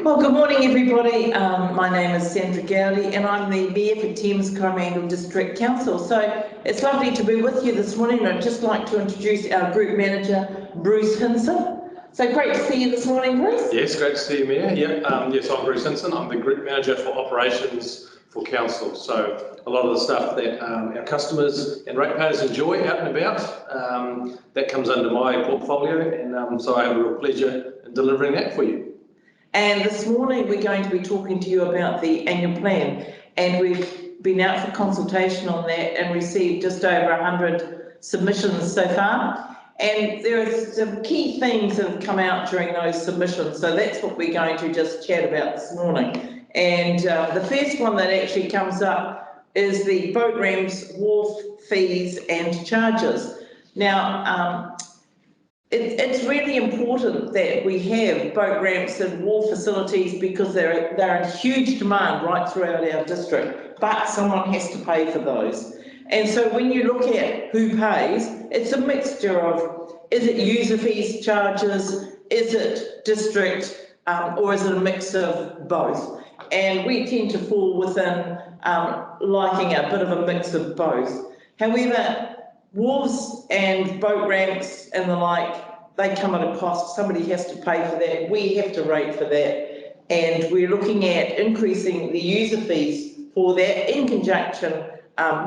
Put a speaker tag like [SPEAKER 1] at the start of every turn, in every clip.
[SPEAKER 1] Well, good morning, everybody. My name is Sandra Goudie, and I'm the Mayor for Thames-Coromandel District Council. So it's lovely to be with you this morning. I'd just like to introduce our Group Manager, Bruce Hinson. So great to see you this morning, Bruce.
[SPEAKER 2] Yes, great to see you, Mayor. Yes, I'm Bruce Hinson. I'm the Group Manager for Operations for Council. So a lot of the stuff that our customers and ratepayers enjoy out and about, that comes under my portfolio, and so I have a real pleasure in delivering that for you.
[SPEAKER 1] And this morning we're going to be talking to you about the annual plan, and we've been out for consultation on that and received just over 100 submissions so far. And there are some key things that have come out during those submissions, so that's what we're going to just chat about this morning. And the first one that actually comes up is the boat ramps, wharf fees and charges. Now, it's really important that we have boat ramps and wharf facilities because they're in huge demand right throughout our district, but someone has to pay for those. And so when you look at who pays, it's a mixture of, is it user fees, charges, is it district, or is it a mix of both? And we tend to fall within liking a bit of a mix of both. However, wharves and boat ramps and the like, they come at a cost. Somebody has to pay for that. We have to rate for that. And we're looking at increasing the user fees for that in conjunction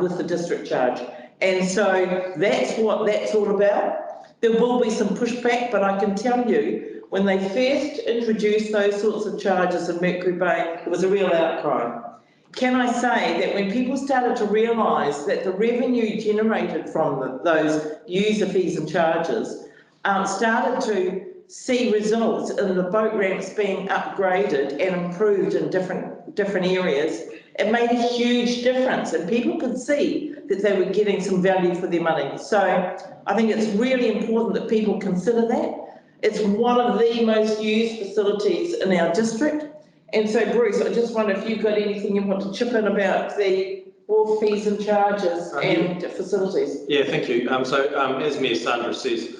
[SPEAKER 1] with the district charge. And so that's what that's all about. There will be some pushback, but I can tell you, when they first introduced those sorts of charges in Mercury Bay, there was a real outcry. Can I say that when people started to realise that the revenue generated from those user fees and charges started to see results in the boat ramps being upgraded and improved in different areas, it made a huge difference, and people could see that they were getting some value for their money. So I think it's really important that people consider that. It's one of the most used facilities in our district. And so, Bruce, I just wonder if you've got anything you want to chip in about the wharf fees and charges and facilities.
[SPEAKER 2] Yeah, thank you. As Mayor Sandra says,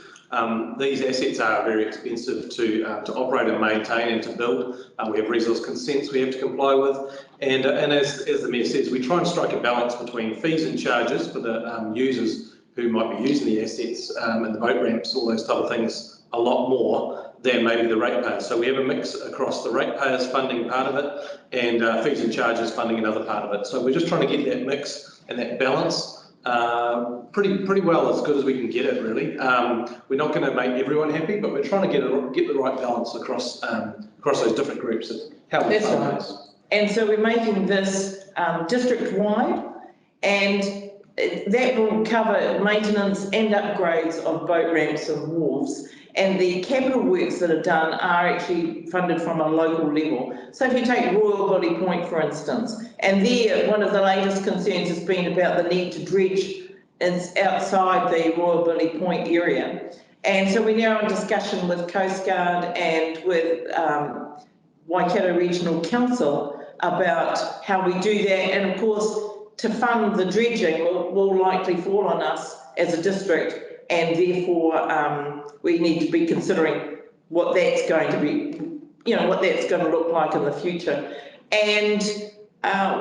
[SPEAKER 2] these assets are very expensive to operate and maintain and to build. We have resource consents we have to comply with, and as the Mayor says, we try and strike a balance between fees and charges for the users who might be using the assets and the boat ramps, all those type of things, a lot more than maybe the ratepayers. So we have a mix across the ratepayers funding part of it and fees and charges funding another part of it. So we're just trying to get that mix and that balance pretty well, as good as we can get it, really. We're not going to make everyone happy, but we're trying to get the right balance across those different groups of how we fund those.
[SPEAKER 1] And so we're making this district-wide, and that will cover maintenance and upgrades of boat ramps and wharves. And the capital works that are done are actually funded from a local level. So if you take Royal Goudie Point, for instance, and there one of the latest concerns has been about the need to dredge outside the Royal Goudie Point area. And so we're now in discussion with Coast Guard and with Waikato Regional Council about how we do that. And of course, to fund the dredging will likely fall on us as a district, and therefore we need to be considering what that's going to be, what that's going to look like in the future. And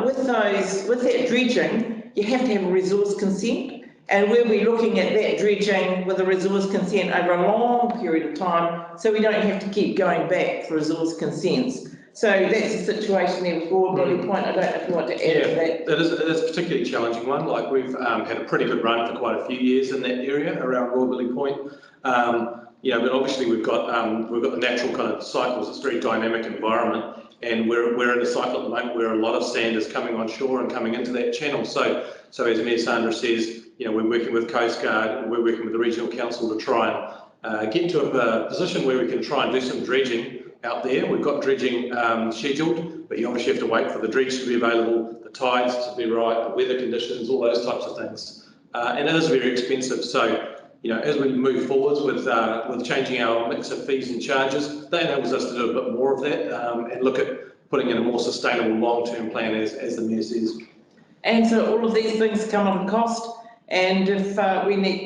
[SPEAKER 1] with that dredging, you have to have a resource consent, and we'll be looking at that dredging with a resource consent over a long period of time, so we don't have to keep going back for resource consents. So that's the situation there with Royal Goudie Point. I don't know if you want to add to that.
[SPEAKER 2] It is a particularly challenging one. Like, we've had a pretty good run for quite a few years in that area around Royal Goudie Point. But obviously we've got the natural kind of cycles. It's a very dynamic environment, and we're in a cycle at the moment where a lot of sand is coming on shore and coming into that channel. So as Mayor Sandra says, we're working with Coast Guard, we're working with the Regional Council to try and get to a position where we can try and do some dredging out there. We've got dredging scheduled, but you obviously have to wait for the dredge to be available, the tides to be right, the weather conditions, all those types of things. And it is very expensive. So, as we move forwards with changing our mix of fees and charges, that enables us to do a bit more of that and look at putting in a more sustainable long-term plan, as the Mayor says.
[SPEAKER 1] And so all of these things come at a cost. And if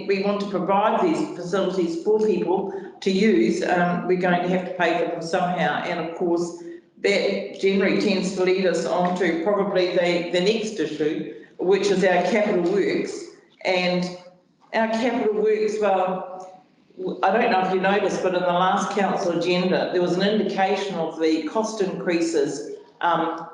[SPEAKER 1] we want to provide these facilities for people to use, we're going to have to pay for them somehow. And of course, that generally tends to lead us on to probably the next issue, which is our capital works. And our capital works, well, I don't know if you noticed, but in the last council agenda, there was an indication of the cost increases at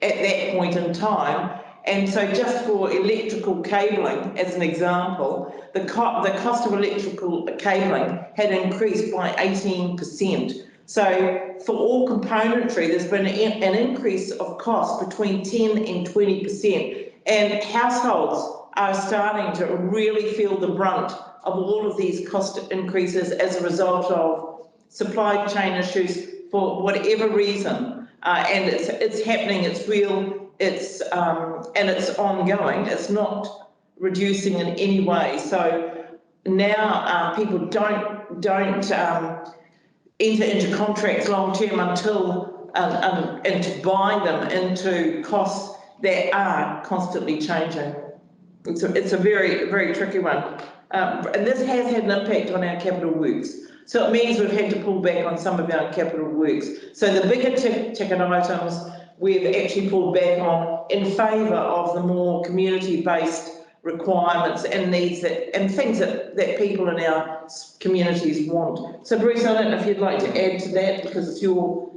[SPEAKER 1] that point in time. And so just for electrical cabling, as an example, the cost of electrical cabling had increased by 18%. So for all componentry, there's been an increase of cost between 10 and 20%. And households are starting to really feel the brunt of all of these cost increases as a result of supply chain issues for whatever reason. And it's happening, it's real, and it's ongoing. It's not reducing in any way. So now people don't enter into contracts long term until and to buy them into costs that are constantly changing. It's a very, very tricky one. And this has had an impact on our capital works. So it means we've had to pull back on some of our capital works. So the bigger ticket items we've actually pulled back on in favour of the more community-based requirements and needs and things that people in our communities want. So Bruce, I don't know if you'd like to add to that, because it's your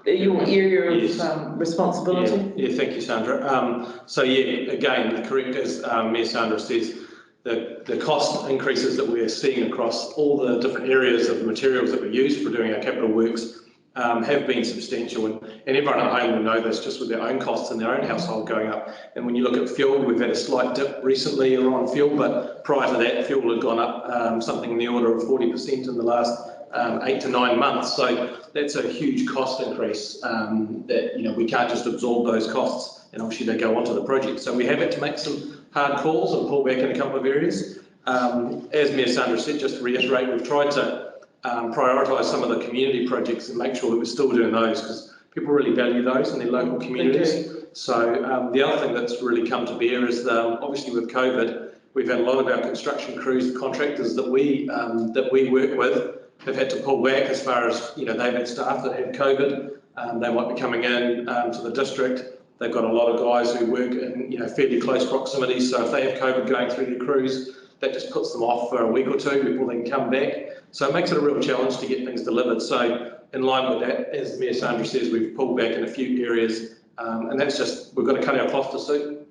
[SPEAKER 1] area of responsibility.
[SPEAKER 2] Yeah, thank you, Sandra. So yeah, again, correct as Mayor Sandra says, the cost increases that we're seeing across all the different areas of the materials that we use for doing our capital works have been substantial, and everyone at home will know this just with their own costs in their own household going up. And when you look at fuel, we've had a slight dip recently on fuel, but prior to that, fuel had gone up something in the order of 40% in the last 8 to 9 months. So that's a huge cost increase that we can't just absorb those costs, and obviously they go onto the project. So we have had to make some hard calls and pull back in a couple of areas. As Mayor Sandra said, just to reiterate, we've tried to prioritise some of the community projects and make sure that we're still doing those, because people really value those in their local communities. So the other thing that's really come to bear is obviously with COVID, we've had a lot of our construction crews, the contractors that we work with, have had to pull back as far as they've had staff that had COVID. They might be coming in to the district. They've got a lot of guys who work in fairly close proximity. So if they have COVID going through their crews, that just puts them off for a week or two before they can come back. So it makes it a real challenge to get things delivered. So in line with that, as Mayor Sandra says, we've pulled back in a few areas, and that's just, we've got to cut our cloth to suit.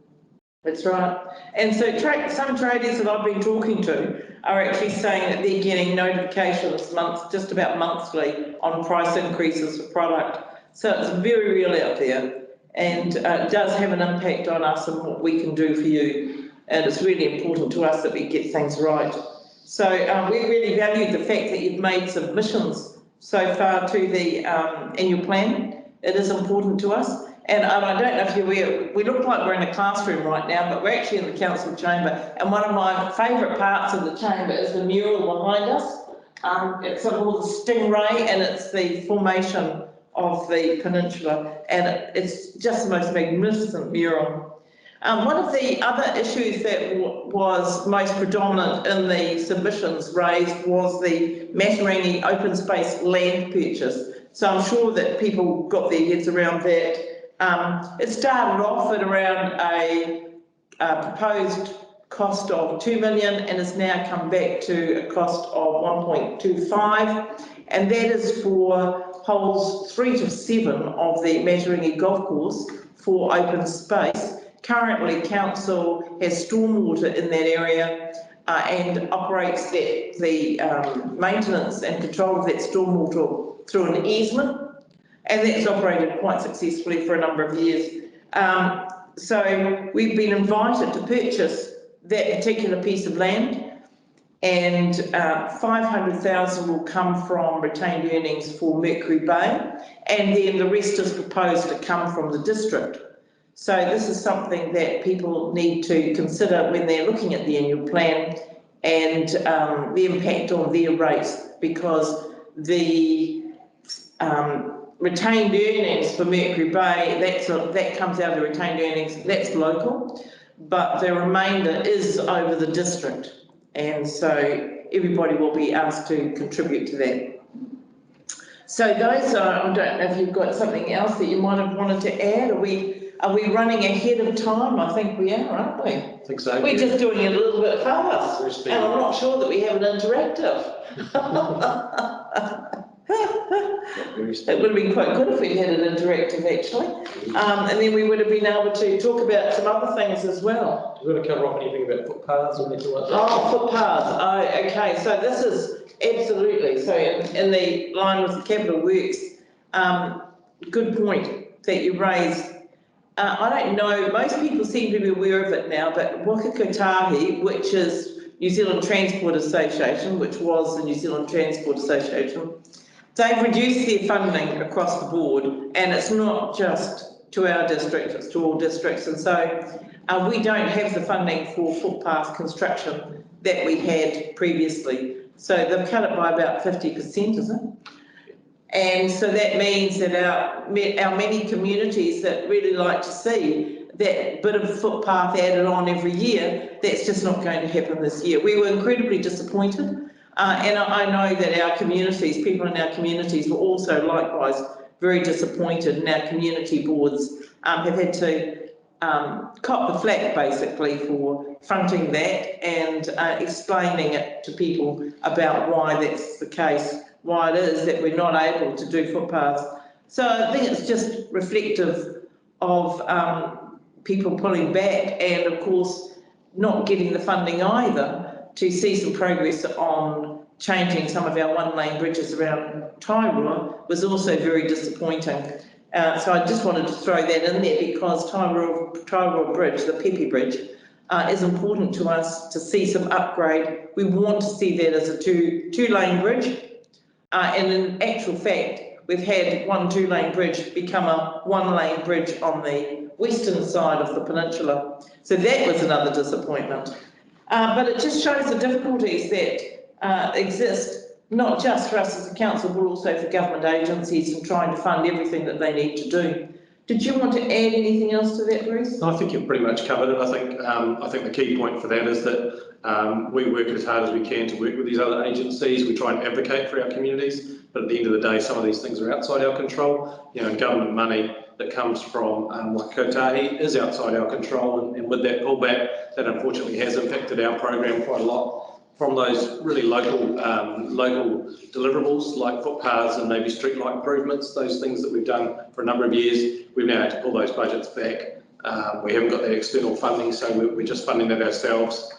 [SPEAKER 1] That's right. And so some traders that I've been talking to are actually saying that they're getting notifications just about monthly on price increases for product. So it's very real out there, and it does have an impact on us and what we can do for you. And it's really important to us that we get things right. So we really valued the fact that you've made submissions so far to the annual plan. It is important to us. And I don't know if you're aware, we look like we're in a classroom right now, but we're actually in the council chamber. And one of my favourite parts of the chamber is the mural behind us. It's called the Stingray, and it's the formation of the peninsula. And it's just the most magnificent mural. One of the other issues that was most predominant in the submissions raised was the Matarangi open space land purchase. So I'm sure that people got their heads around that. It started off at around a proposed cost of 2 million and has now come back to a cost of 1.25, and that is for holes 3 to 7 of the Matarangi golf course for open space. Currently, council has stormwater in that area and operates the maintenance and control of that stormwater through an easement, and that's operated quite successfully for a number of years. So we've been invited to purchase that particular piece of land, and 500,000 will come from retained earnings for Mercury Bay, and then the rest is proposed to come from the district. So this is something that people need to consider when they're looking at the annual plan and the impact on their rates, because the retained earnings for Mercury Bay, that comes out of the retained earnings, that's local, but the remainder is over the district, and so everybody will be asked to contribute to that. So those are, I don't know if you've got something else that you might have wanted to add. Are we running ahead of time? I think we are, aren't we?
[SPEAKER 2] I think so.
[SPEAKER 1] We're just doing it a little bit fast,
[SPEAKER 2] First
[SPEAKER 1] and I'm not sure that we have an interactive. It would have been quite good if we'd had an interactive, actually. And then we would have been able to talk about some other things as well.
[SPEAKER 2] Do you want to cover off anything about footpaths or anything like that?
[SPEAKER 1] Oh, footpaths. Oh, okay. So this is absolutely, so in the line with the capital works, good point that you raised. I don't know, most people seem to be aware of it now, but Waka Kotahi, which is New Zealand Transport Association, which was the New Zealand Transport Association, they've reduced their funding across the board, and it's not just to our district, it's to all districts. And so we don't have the funding for footpath construction that we had previously. So they've cut it by about 50%, isn't it? And so that means that our many communities that really like to see that bit of footpath added on every year, that's just not going to happen this year. We were incredibly disappointed, and I know that our communities, people in our communities, were also likewise very disappointed, and our community boards have had to cop the flak basically for fronting that and explaining it to people about why that's the case, why it is that we're not able to do footpaths. So I think it's just reflective of people pulling back, and of course not getting the funding either to see some progress on changing some of our one-lane bridges around Tairua was also very disappointing. So I just wanted to throw that in there because Tairua Bridge, the Pepe Bridge, is important to us to see some upgrade. We want to see that as a two-lane bridge. And in actual fact, we've had one two-lane bridge become a one-lane bridge on the western side of the peninsula. So that was another disappointment. But it just shows the difficulties that exist, not just for us as a council, but also for government agencies in trying to fund everything that they need to do. Did you want to add anything else to that, Bruce?
[SPEAKER 2] I think you've pretty much covered it. I think the key point for that is that we work as hard as we can to work with these other agencies. We try and advocate for our communities, but at the end of the day, some of these things are outside our control. You know, government money that comes from Waka Kotahi is outside our control, and with that pullback, that unfortunately has impacted our program quite a lot. From those really local deliverables like footpaths and maybe streetlight improvements, those things that we've done for a number of years, we've now had to pull those budgets back. We haven't got the external funding, so we're just funding that ourselves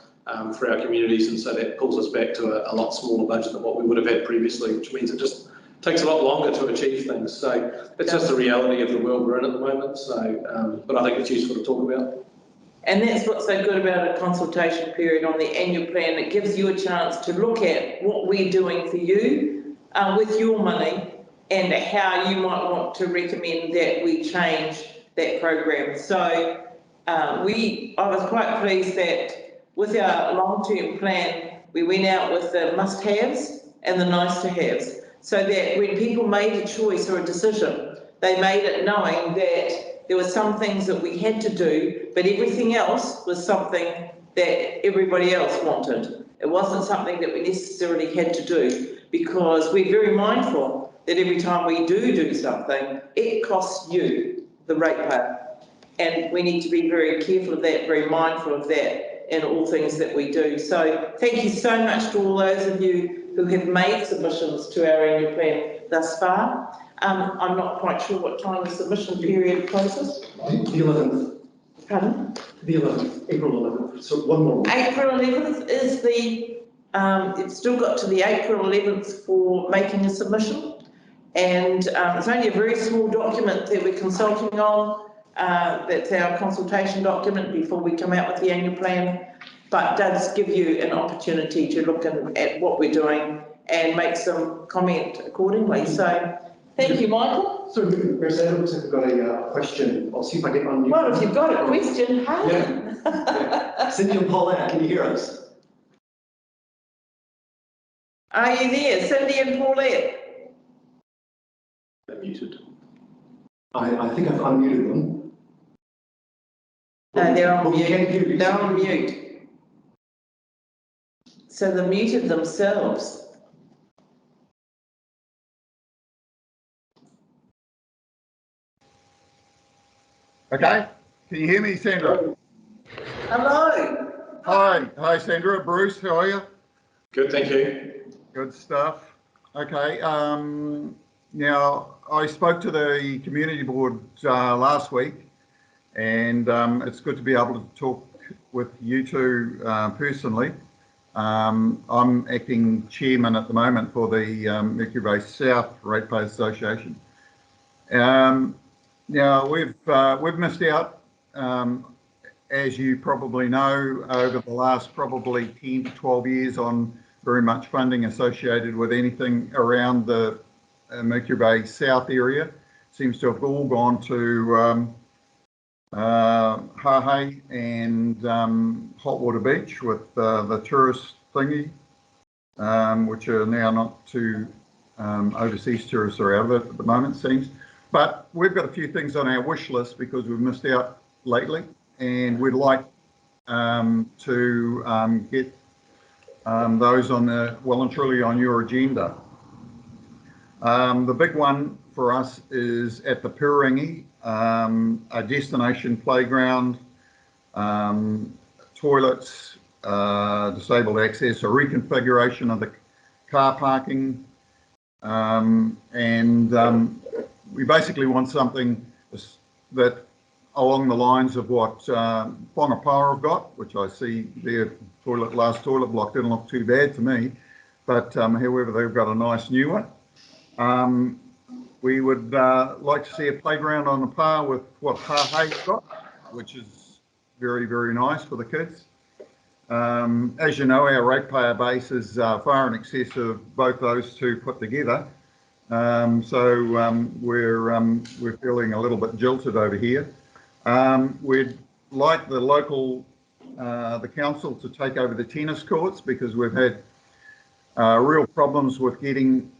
[SPEAKER 2] for our communities, and so that pulls us back to a lot smaller budget than what we would have had previously, which means it just takes a lot longer to achieve things. So it's just the reality of the world we're in at the moment. So, but I think it's useful to talk about.
[SPEAKER 1] And that's what's so good about a consultation period on the annual plan. It gives you a chance to look at what we're doing for you with your money and how you might want to recommend that we change that program. So I was quite pleased that with our long-term plan, we went out with the must-haves and the nice-to-haves, so that when people made a choice or a decision, they made it knowing that there were some things that we had to do, but everything else was something that everybody else wanted. It wasn't something that we necessarily had to do, because we're very mindful that every time we do something, it costs you, the ratepayer. And we need to be very careful of that, very mindful of that in all things that we do. So thank you so much to all those of you who have made submissions to our annual plan thus far. I'm not quite sure what time the submission period closes.
[SPEAKER 3] The 11th.
[SPEAKER 1] Pardon?
[SPEAKER 3] The 11th, April 11th. So one more week.
[SPEAKER 1] April 11th is the, it's still got to the April 11th for making a submission. And it's only a very small document that we're consulting on. That's our consultation document before we come out with the annual plan, but does give you an opportunity to look at what we're doing and make some comment accordingly. So thank you, Michael.
[SPEAKER 3] So, Mayor, it looks like we've got a question. I'll see if I can unmute.
[SPEAKER 1] Well, if you've got a question, hey.
[SPEAKER 3] Yeah. Cindy and Paulette, can you hear us?
[SPEAKER 1] Are you there, Cindy and Paulette?
[SPEAKER 2] They're muted.
[SPEAKER 3] I think I've unmuted them.
[SPEAKER 1] No, they're on mute.
[SPEAKER 3] Can't hear you.
[SPEAKER 1] They're on mute. So they muted themselves.
[SPEAKER 4] Okay, can you hear me, Sandra?
[SPEAKER 1] Hello.
[SPEAKER 4] Hi, Sandra. Bruce, how are you?
[SPEAKER 2] Good, thank you.
[SPEAKER 4] Good stuff. Okay, now I spoke to the community board last week, and it's good to be able to talk with you two personally. I'm acting chairman at the moment for the Mercury Bay South Ratepayers Association. Now we've missed out, as you probably know, over the last probably 10 to 12 years on very much funding associated with anything around the Mercury Bay South area. Seems to have all gone to Hahei and Hotwater Beach with the tourist thingy, which are now not too overseas tourists are out of it at the moment, it seems. But we've got a few things on our wish list because we've missed out lately, and we'd like to get those on the well and truly on your agenda. The big one for us is at the Pirangi, a destination playground, toilets, disabled access, a reconfiguration of the car parking, and we basically want something that along the lines of what Whangapawa have got, which I see their last toilet block didn't look too bad to me, but however, they've got a nice new one. We would like to see a playground on the par with what Hahei's got, which is very, very nice for the kids. As you know, our ratepayer base is far in excess of both those two put together. So we're feeling a little bit jilted over here. We'd like the local, the council to take over the tennis courts because we've had real problems with getting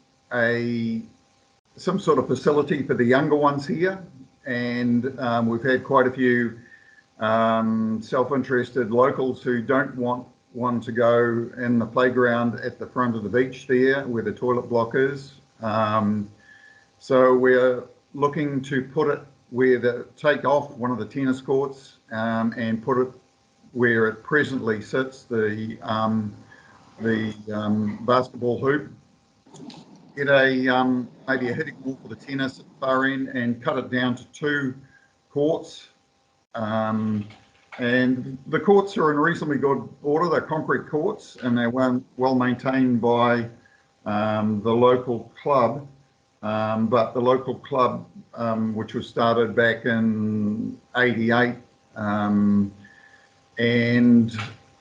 [SPEAKER 4] some sort of facility for the younger ones here. And we've had quite a few self-interested locals who don't want one to go in the playground at the front of the beach there where the toilet block is. So we're looking to put it take off one of the tennis courts and put it where it presently sits, the basketball hoop. Get maybe a hitting wall for the tennis at the far end and cut it down to 2 courts. And the courts are in reasonably good order. They're concrete courts and they're well maintained by the local club. But the local club, which was started back in '88 and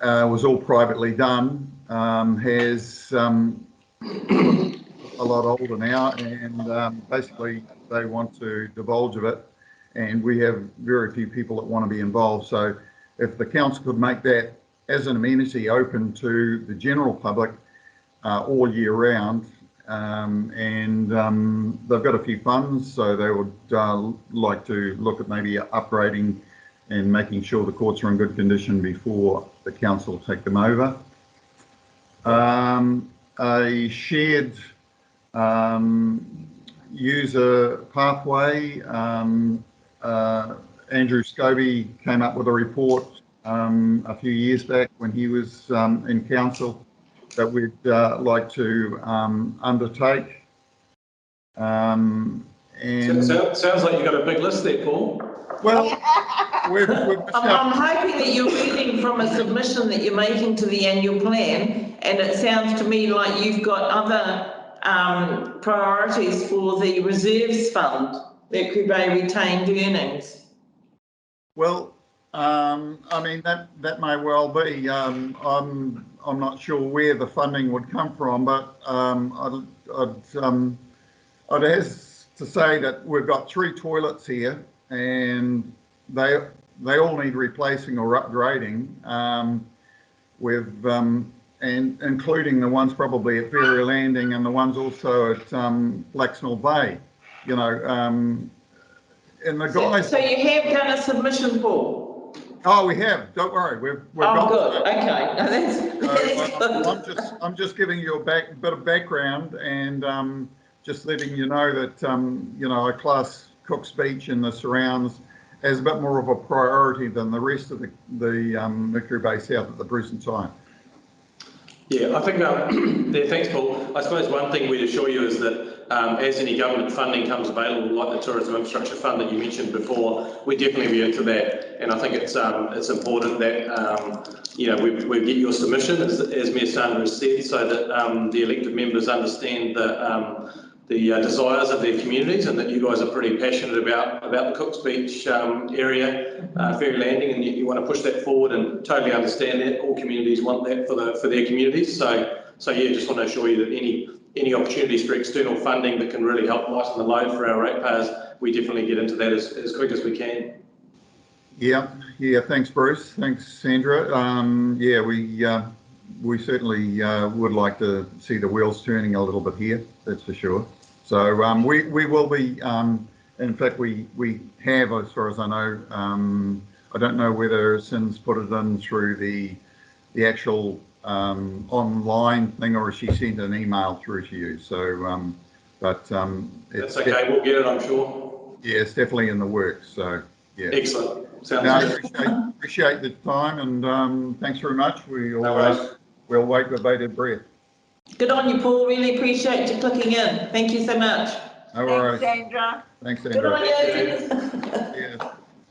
[SPEAKER 4] was all privately done, has a lot older now, and basically they want to divulge of it, and we have very few people that want to be involved. So if the council could make that as an amenity open to the general public all year round, and they've got a few funds, so they would like to look at maybe upgrading and making sure the courts are in good condition before the council take them over. A shared user pathway. Andrew Scobie came up with a report a few years back when he was in council that we'd like to undertake. And
[SPEAKER 2] Sounds like you've got a big list there, Paul.
[SPEAKER 4] well,
[SPEAKER 1] I'm hoping that you're reading from a submission that you're making to the annual plan, and it sounds to me like you've got other priorities for the reserves fund, Mercury Bay retained earnings.
[SPEAKER 4] well, I mean that may well be. I'm not sure where the funding would come from, but I'd have to say that we've got 3 toilets here, and they all need replacing or upgrading. And including the ones probably at Ferry Landing and the ones also at Blacksmill Bay, you know. And the guys.
[SPEAKER 1] So you have done a submission, Paul?
[SPEAKER 4] Oh, we have. Don't worry. We've got.
[SPEAKER 1] Good. Okay. No, that's
[SPEAKER 4] good. I'm just giving you a bit of background and just letting you know that you know, I class Cook's Beach and the surrounds as a bit more of a priority than the rest of the Mercury Bay South at the present time.
[SPEAKER 2] Yeah, I think, thanks, Paul. I suppose one thing we'd assure you is that as any government funding comes available, like the Tourism Infrastructure Fund that you mentioned before, we definitely be into that. And I think it's important that, we get your submission, as Mayor Sandra has said, so that the elected members understand the desires of their communities, and that you guys are pretty passionate about the Cooks Beach area, ferry landing, and you want to push that forward, and totally understand that all communities want that for their communities. So yeah, just want to assure you that any opportunities for external funding that can really help lighten the load for our ratepayers, we definitely get into that as quick as we can.
[SPEAKER 4] Yeah, thanks, Bruce. Thanks, Sandra. We certainly would like to see the wheels turning a little bit here, that's for sure. So we will be, in fact, we have, as far as I know, I don't know whether Sin's put it in through the actual online thing, or she sent an email through to you. So,
[SPEAKER 2] that's okay, we'll get it, I'm sure.
[SPEAKER 4] Yeah, it's definitely in the works. So, yeah.
[SPEAKER 2] Excellent. Sounds good.
[SPEAKER 4] Appreciate the time, and thanks very much. We'll wait with bated breath.
[SPEAKER 1] Good on you, Paul. Really appreciate you clicking in. Thank you so much.
[SPEAKER 4] No worries.
[SPEAKER 5] Thanks, Sandra.
[SPEAKER 4] Thanks, Sandra.
[SPEAKER 1] Good on you.
[SPEAKER 4] Yeah.